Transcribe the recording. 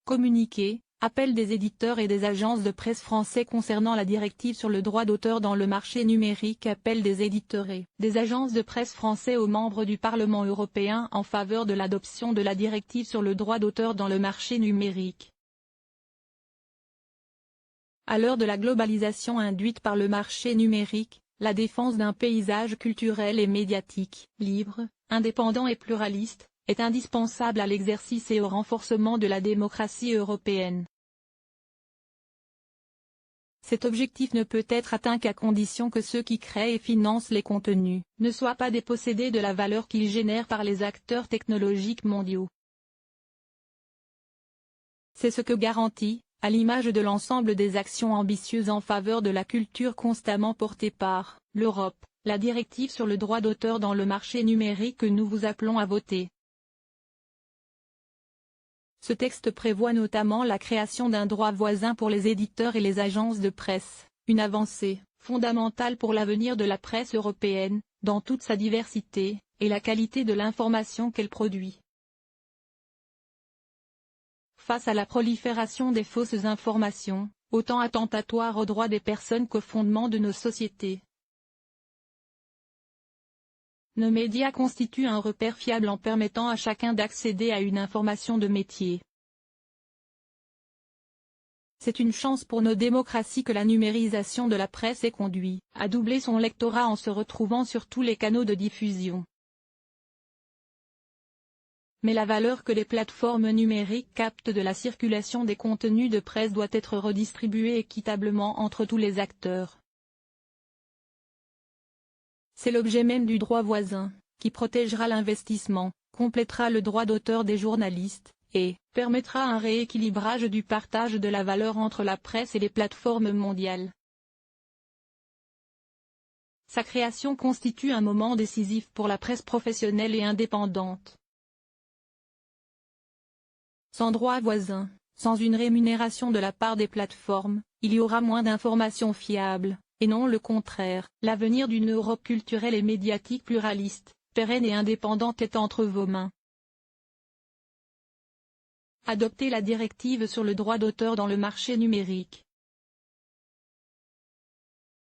Communiqué, appel des éditeurs et des agences de presse français concernant la directive sur le droit d'auteur dans le marché numérique. Appel des éditeurs et des agences de presse français aux membres du Parlement européen en faveur de l'adoption de la directive sur le droit d'auteur dans le marché numérique. À l'heure de la globalisation induite par le marché numérique, la défense d'un paysage culturel et médiatique libre, indépendant et pluraliste est indispensable à l'exercice et au renforcement de la démocratie européenne. Cet objectif ne peut être atteint qu'à condition que ceux qui créent et financent les contenus ne soient pas dépossédés de la valeur qu'ils génèrent par les acteurs technologiques mondiaux. C'est ce que garantit, à l'image de l'ensemble des actions ambitieuses en faveur de la culture constamment portées par l'Europe, la directive sur le droit d'auteur dans le marché numérique que nous vous appelons à voter. Ce texte prévoit notamment la création d'un droit voisin pour les éditeurs et les agences de presse, une avancée fondamentale pour l'avenir de la presse européenne, dans toute sa diversité, et la qualité de l'information qu'elle produit. Face à la prolifération des fausses informations, autant attentatoires aux droits des personnes qu'aux fondements de nos sociétés, nos médias constituent un repère fiable en permettant à chacun d'accéder à une information de métier. C'est une chance pour nos démocraties que la numérisation de la presse ait conduit à doubler son lectorat en se retrouvant sur tous les canaux de diffusion. Mais la valeur que les plateformes numériques captent de la circulation des contenus de presse doit être redistribuée équitablement entre tous les acteurs. C'est l'objet même du droit voisin, qui protégera l'investissement, complétera le droit d'auteur des journalistes, et permettra un rééquilibrage du partage de la valeur entre la presse et les plateformes mondiales. Sa création constitue un moment décisif pour la presse professionnelle et indépendante. Sans droit voisin, sans une rémunération de la part des plateformes, il y aura moins d'informations fiables, et non le contraire. L'avenir d'une Europe culturelle et médiatique pluraliste, pérenne et indépendante est entre vos mains. Adopter la directive sur le droit d'auteur dans le marché numérique.